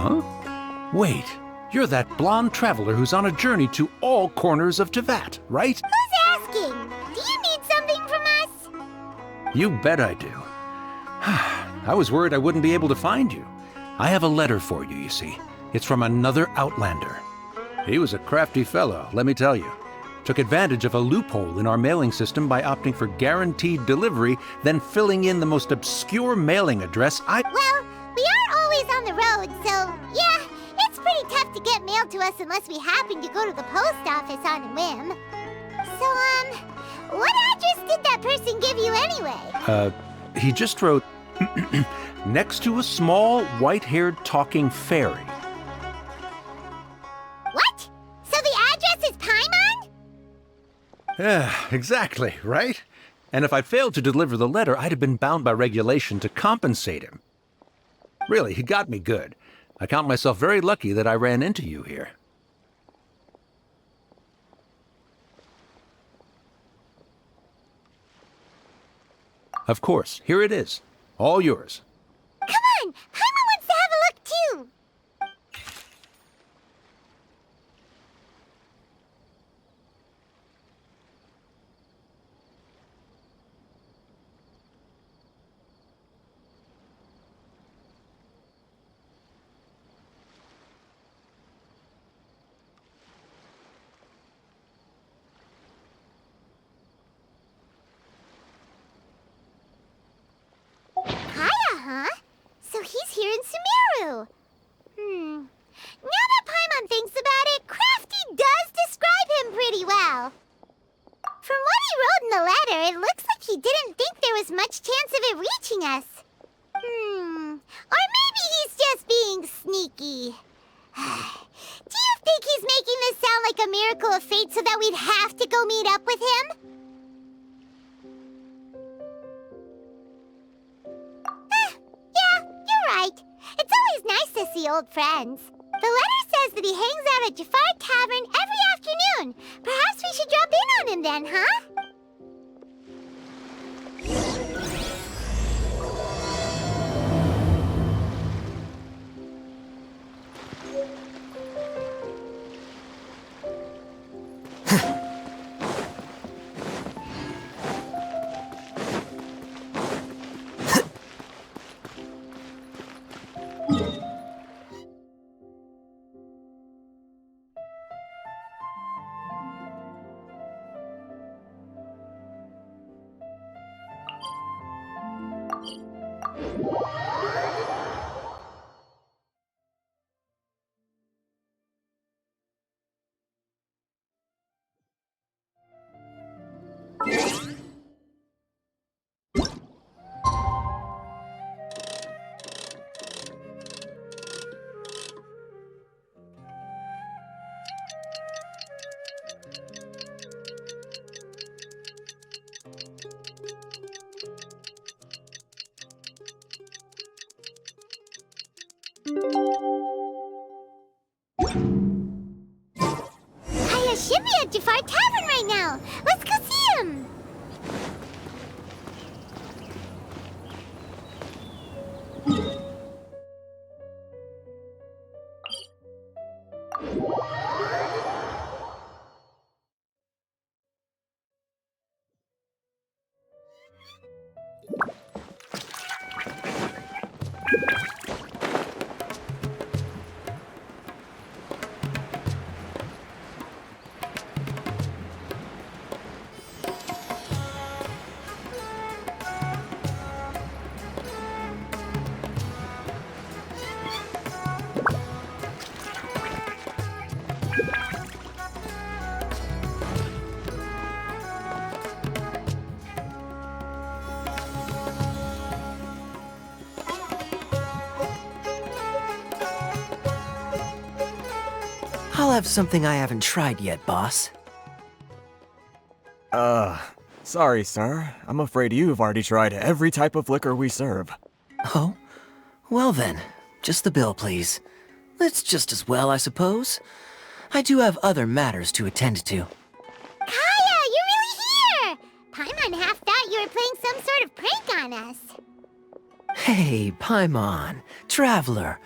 Huh? Wait, you're that blonde traveler who's on a journey to all corners of Teyvat, right? Who's asking? Do you need something from us? You bet I do. I was worried I wouldn't be able to find you. I have a letter for you, you see. It's from another Outlander. He was a crafty fellow, let me tell you. Took advantage of a loophole in our mailing system by opting for guaranteed delivery, then filling in the most obscure mailing address Well, we are always on the road, so yeah, it's pretty tough to get mail to us unless we happen to go to the post office on a whim. So, what address did that person give you anyway? He just wrote, next to a small, white-haired talking fairy. What? So the address is Paimon? Yeah, exactly, right? And if I failed to deliver the letter, I'd have been bound by regulation to compensate him. Really, he got me good. I count myself very lucky that I ran into you here. Of course, here it is. All yours. Come on! Paimon wants to have a look too! Kaeya, huh? So he's here in Sumeru. Now that Paimon thinks about it, Crafty does describe him pretty well. From what he wrote in the letter, it looks like he didn't think there was much chance of it reaching us. Or maybe he's just being sneaky. Do you think he's making this sound like a miracle of fate so that we'd have to go meet up with him? Yeah, you're right. It's always nice to see old friends. The letter says that he hangs out at Jafar Tavern every afternoon. Perhaps we should drop in on him then, huh? Kaeya should be at Jafar Tavern right now. Let's go see him. I'll have something I haven't tried yet, boss. Sorry, sir. I'm afraid you've already tried every type of liquor we serve. Oh? Well then, just the bill, please. It's just as well, I suppose. I do have other matters to attend to. Kaeya, you're really here! Paimon half thought you were playing some sort of prank on us. Hey, Paimon, Traveler.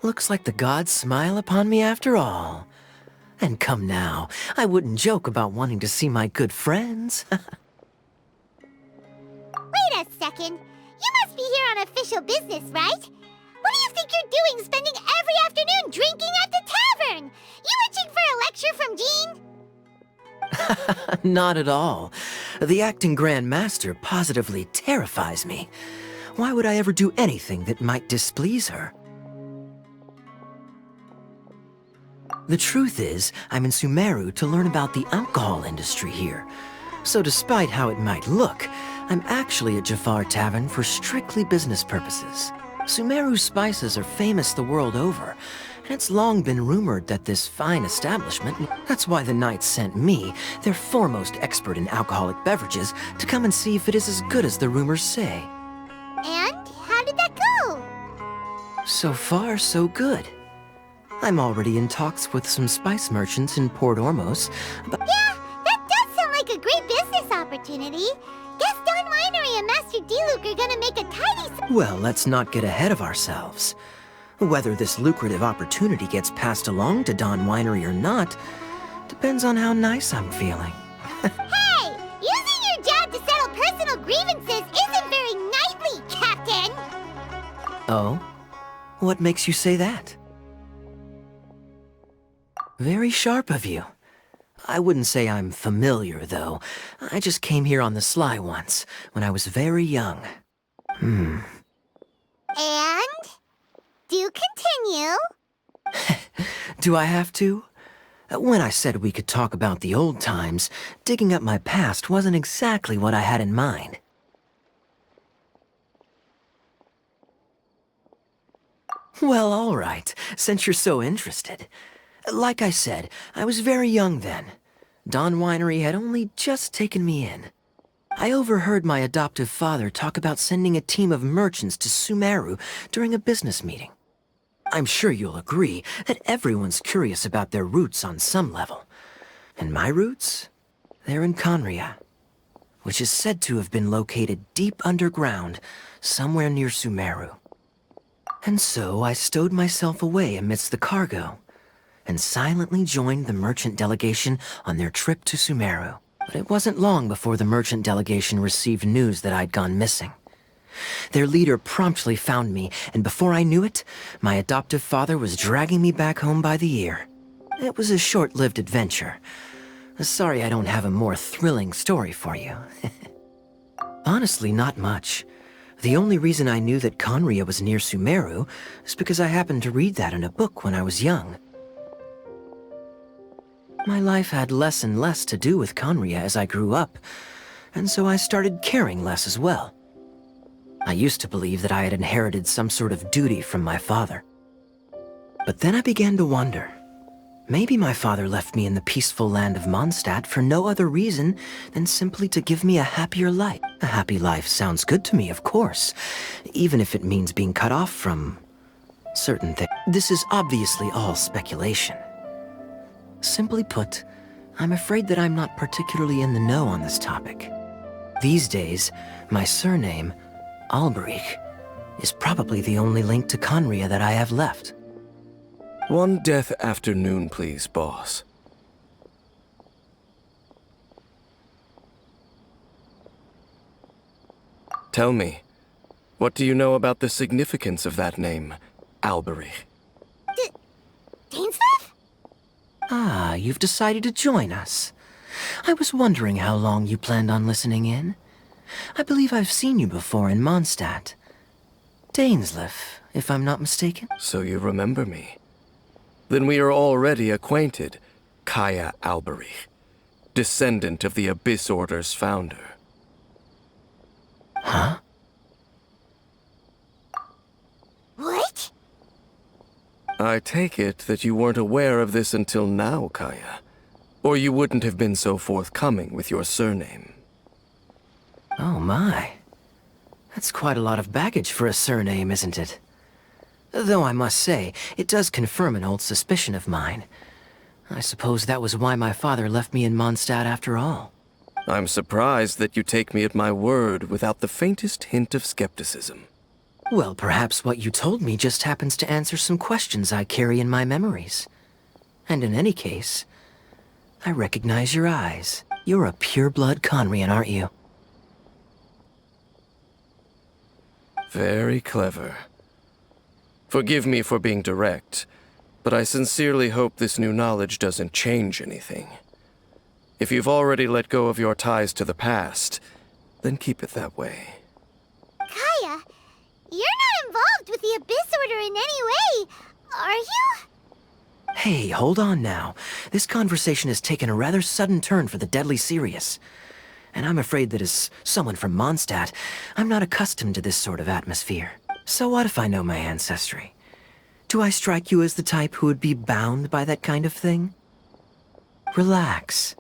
Looks like the gods smile upon me after all. And come now, I wouldn't joke about wanting to see my good friends. Wait a second. You must be here on official business, right? What do you think you're doing spending every afternoon drinking at the tavern? You itching for a lecture from Jean? Not at all. The acting Grand Master positively terrifies me. Why would I ever do anything that might displease her? The truth is, I'm in Sumeru to learn about the alcohol industry here. So despite how it might look, I'm actually at Jafar Tavern for strictly business purposes. Sumeru spices are famous the world over, and it's long been rumored that this fine establishment... That's why the Knights sent me, their foremost expert in alcoholic beverages, to come and see if it is as good as the rumors say. And how did that go? So far, so good. I'm already in talks with some spice merchants in Port Ormos, but... Yeah, that does sound like a great business opportunity. Guess Don Winery and Master D-Luke are gonna make a tidy... Well, let's not get ahead of ourselves. Whether this lucrative opportunity gets passed along to Don Winery or not, depends on how nice I'm feeling. Hey! Using your job to settle personal grievances isn't very knightly, Captain! Oh? What makes you say that? Very sharp of you. I wouldn't say I'm familiar, though. I just came here on the sly once, when I was very young. And? Do continue. Do I have to? When I said we could talk about the old times, digging up my past wasn't exactly what I had in mind. Well, all right, since you're so interested. Like I said, I was very young then. Don Winery had only just taken me in. I overheard my adoptive father talk about sending a team of merchants to Sumeru during a business meeting. I'm sure you'll agree that everyone's curious about their roots on some level. And my roots? They're in Conria, which is said to have been located deep underground, somewhere near Sumeru. And so I stowed myself away amidst the cargo, and silently joined the merchant delegation on their trip to Sumeru. But it wasn't long before the merchant delegation received news that I'd gone missing. Their leader promptly found me, and before I knew it, my adoptive father was dragging me back home by the ear. It was a short-lived adventure. Sorry I don't have a more thrilling story for you. Honestly, not much. The only reason I knew that Conria was near Sumeru is because I happened to read that in a book when I was young. My life had less and less to do with Conria as I grew up, and so I started caring less as well. I used to believe that I had inherited some sort of duty from my father. But then I began to wonder. Maybe my father left me in the peaceful land of Mondstadt for no other reason than simply to give me a happier life. A happy life sounds good to me, of course, even if it means being cut off from certain things. This is obviously all speculation. Simply put, I'm afraid that I'm not particularly in the know on this topic. These days, my surname, Alberich, is probably the only link to Conria that I have left. One death afternoon, please, boss. Tell me, what do you know about the significance of that name, Alberich? Dainsleif? Ah, you've decided to join us. I was wondering how long you planned on listening in. I believe I've seen you before in Mondstadt. Dainsleif, if I'm not mistaken. So you remember me. Then we are already acquainted, Kaeya Alberich, descendant of the Abyss Order's founder. Huh? What? I take it that you weren't aware of this until now, Kaeya. Or you wouldn't have been so forthcoming with your surname. Oh my. That's quite a lot of baggage for a surname, isn't it? Though I must say, it does confirm an old suspicion of mine. I suppose that was why my father left me in Mondstadt after all. I'm surprised that you take me at my word without the faintest hint of skepticism. Well, perhaps what you told me just happens to answer some questions I carry in my memories. And in any case, I recognize your eyes. You're a pure-blood Conrian, aren't you? Very clever. Forgive me for being direct, but I sincerely hope this new knowledge doesn't change anything. If you've already let go of your ties to the past, then keep it that way. Kaeya, you're not involved with the Abyss Order in any way, are you? Hey, hold on now. This conversation has taken a rather sudden turn for the deadly serious. And I'm afraid that as someone from Mondstadt, I'm not accustomed to this sort of atmosphere. So what if I know my ancestry? Do I strike you as the type who would be bound by that kind of thing? Relax.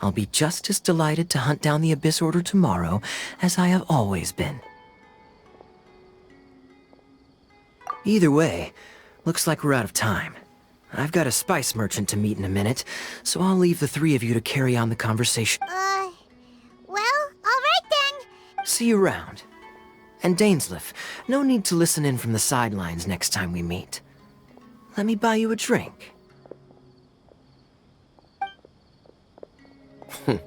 I'll be just as delighted to hunt down the Abyss Order tomorrow as I have always been. Either way, looks like we're out of time. I've got a spice merchant to meet in a minute, so I'll leave the three of you to carry on the conversation. Well, all right then. See you around. And Dainsleif, no need to listen in from the sidelines next time we meet. Let me buy you a drink. You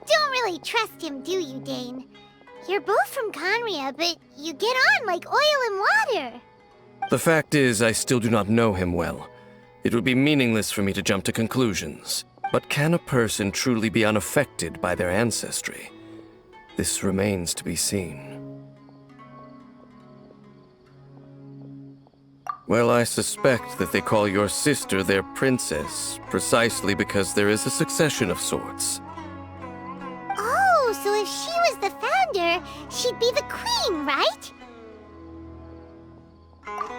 don't really trust him, do you, Dane? You're both from Conria, but you get on like oil and water. The fact is, I still do not know him well. It would be meaningless for me to jump to conclusions. But can a person truly be unaffected by their ancestry? This remains to be seen. Well, I suspect that they call your sister their princess, precisely because there is a succession of sorts. Oh, so if she was the founder, she'd be the queen, right?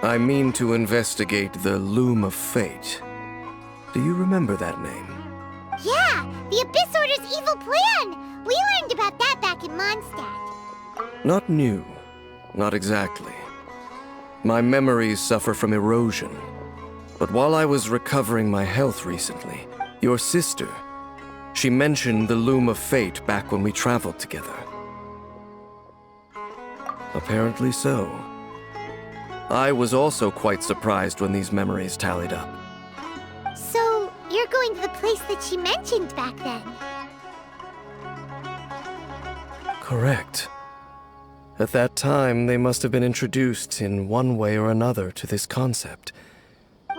I mean to investigate the Loom of Fate. Do you remember that name? Yeah, the Abyss Order's evil plan! We learned about that back in Mondstadt. Not new. Not exactly. My memories suffer from erosion. But while I was recovering my health recently, your sister, she mentioned the Loom of Fate back when we traveled together. Apparently so. I was also quite surprised when these memories tallied up. So, you're going to the place that she mentioned back then? Correct. At that time, they must have been introduced in one way or another to this concept. Well,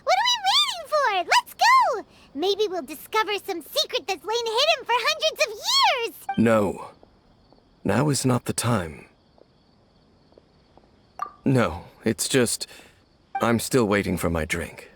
what are we waiting for? Let's go! Maybe we'll discover some secret that's lain hidden for hundreds of years! No. Now is not the time. No, it's just... I'm still waiting for my drink.